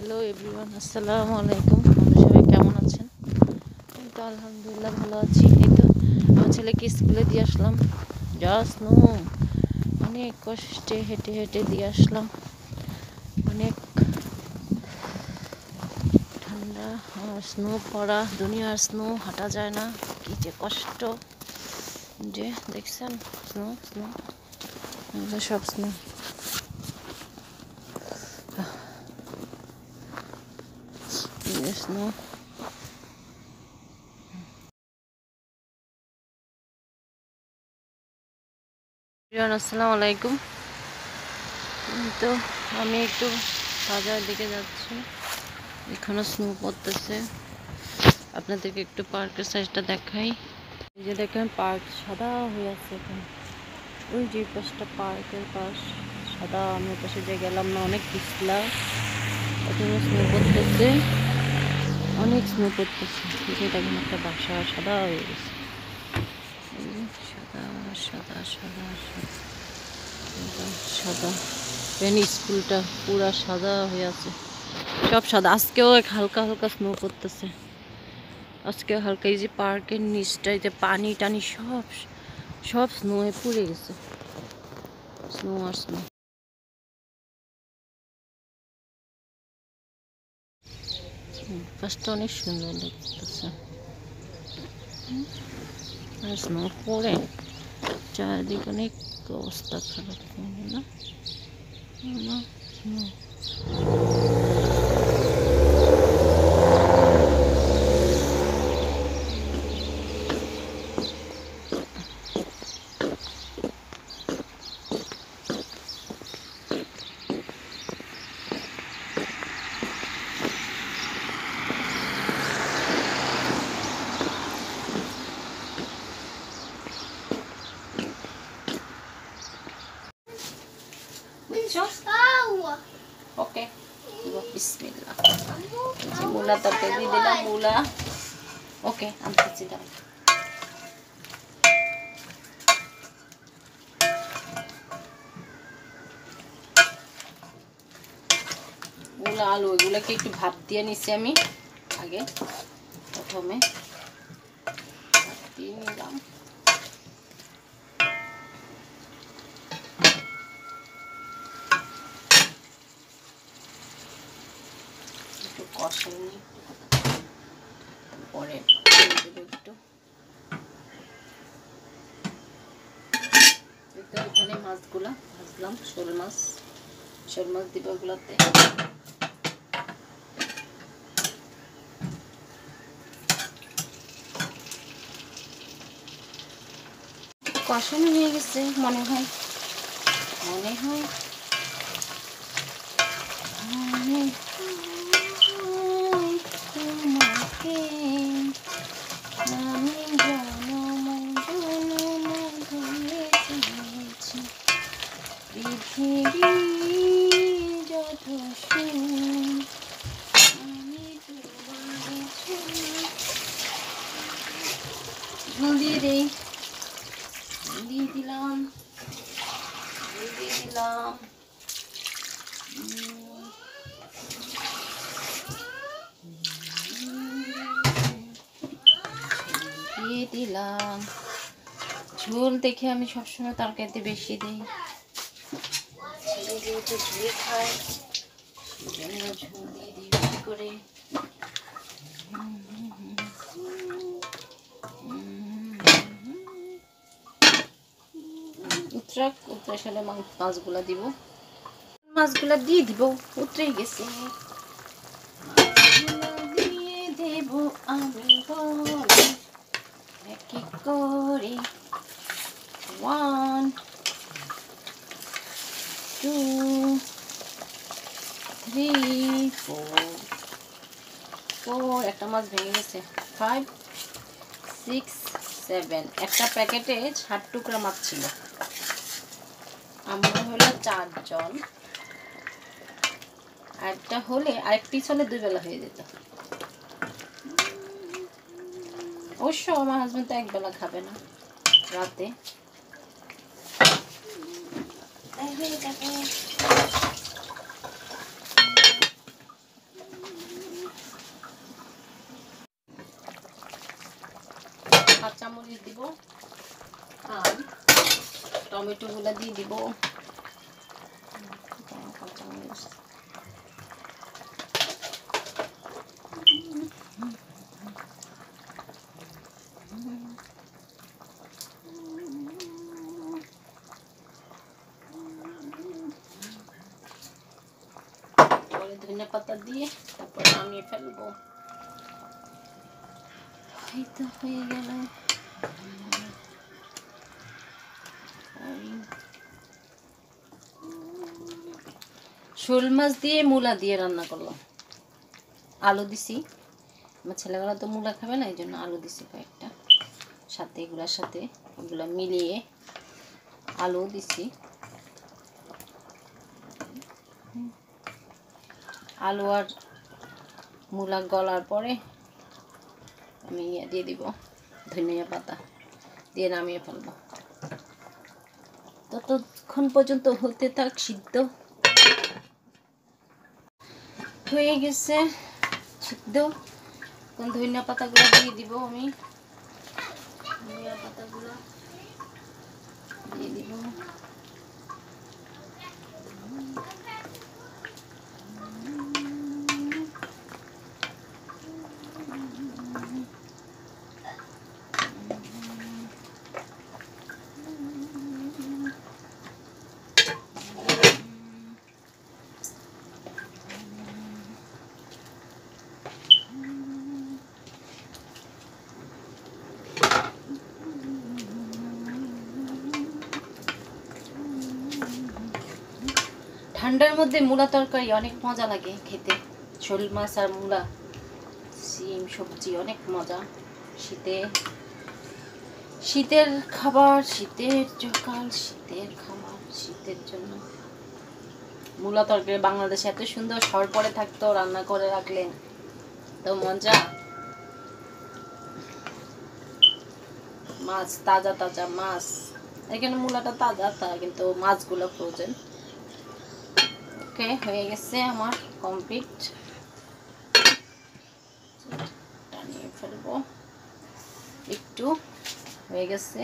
Hello everyone, আসসালামু আলাইকুম। আপনারা সবাই কেমন আছেন? আমি তো আলহামদুলিল্লাহ ভালো আছি। এই তো আমার ছেলেকে স্কুলে দিয়ে আসলাম। জাস্ট নো, অনেক কষ্টে হেঁটে হেঁটে দিয়ে আসলাম। অনেক ঠান্ডা, স্নো পড়া, দুনিয়ার স্নো হাঁটা যায় না, কি যে কষ্ট। যে দেখছেন স্নো স্নো, এগুলো সব স্নো। স্নো আসসালামু আলাইকুম। তো আমি একটু বাজারের দিকে যাচ্ছি, এখানে স্নো পড়তেছে। আপনাদেরকে একটু পার্কের সাইজটা দেখাই। এই যে দেখেন পার্ক সাদা হয়ে আছে এখানে। ওই যে পাশটা পার্কের পাশ সাদা। আমি পাশে যে গেলাম না, অনেক পিছলা, এখানে স্নো পড়তেছে, অনেক স্নো পড়তেছে। যে দেখেন একটা বাসা সাদা হয়ে গেছে, সাদা সাদা সাদা সাদা সাদা। স্কুলটা পুরা সাদা হয়ে আছে, সব সাদা। আজকেও এক হালকা হালকা স্নো পড়তেছে, আজকে হালকা। এই যে পার্কের নিচটাই যে পানি টানি সব সব স্নোয়ে পুড়ে গেছে, স্নো আর স্নো। পাশটা অনেক সুন্দর লাগতেছে, আর স্নো পড়ে চারিদিকে অনেক অবস্থা খারাপ না। ওকে, বিসমিল্লাহ। এই যে মূলা তরকারি দিয়ে দিলাম, মূলা। ওকে, আমি দিচ্ছি, দাও। মূলা আলু এগুলোকে একটু ভাপ দিয়ে নিচ্ছি আমি আগে। প্রথমে ভাপ দিয়ে নিলাম। একটু কষাই নিই, পরে একটু। এখানে মাছগুলা ভাজলাম, শোল মাছ দিব ওগুলাতে। কষানো হয়ে গেছে মনে হয়, মনে হয় তোমাকে আমি জনম জনম ধরে চেয়েছি, পৃথিবী যত সুর আমি তোমার ঝোল দিয়ে দিই, দিয়ে দিলাম, দিয়ে দিলাম। দিয়ে দিলাম ঝোল দেখে আমি সবসময় তরকারিতে বেশি দিই, ছেলে যেহেতু ঝোল খায় সেজন্য ঝোল দিয়ে দিই বেশি করে। উতরে সালে মাছগুলা দিব, মাছগুলা দিয়ে দিব। উতরেই গেছে, দিয়ে দেব আমি বলে এক এক করে। 1 2 3 4 একটা মাছ ভেঙে গেছে। 5 6 7 একটা প্যাকেটে 60 টুকরা মাছ ছিল। আমরা হলো 4 জন, আরেকটা হলে আরেক পিস হলে 2 বেলা হয়ে যেত। অবশ্য আমার হাজবেন্ড তো 1 বেলা খাবে না, রাতে। কাঁচামরিচ দিব আর টমেটোগুলো দিয়ে দিব। কাঁচামরিচ ধনিয়া পাতা দিয়ে তারপর নামিয়ে ফেলবো। এই তো হয়ে গেল। শোল মাছ দিয়ে মূলা দিয়ে রান্না করলাম, আলু দিছি। আমার ছেলেবেলা তো মূলা খাবে না, এই জন্য আলু দিছি কয়েকটা, সাথে এগুলোর সাথে ওগুলো মিলিয়ে আলু দিছি। আলু আর মূলা গলার পরে আমি দিয়ে দিব ধনিয়া পাতা দিয়ে নামিয়ে ফেলবো। ততক্ষণ পর্যন্ত হতে থাক সিদ্ধ। হয়ে গেছে সিদ্ধ। এখন ধনিয়া পাতাগুলো দিয়ে দিব, আমি ধনিয়া পাতাগুলো দিয়ে দিব। ঠান্ডার মধ্যে মূলা তরকারি অনেক মজা লাগে খেতে। শোল মাছ আর মূলা সিম সবজি অনেক মজা। শীতের খাবার, শীতের সকাল, শীতের খাবার, শীতের জন্য মূলা তরকারি বাংলাদেশে এত সুন্দর সর পরে থাকতো, রান্না করে রাখলেন তো মজা। মাছ তাজা তাজা মাছ, এখানে মূলাটা তাজা কিন্তু মাছগুলো ফ্রোজেন। ওকে, হয়ে গেছে আমার কমপ্লিট। টানিয়ে ফেলবো, একটু হয়ে গেছে।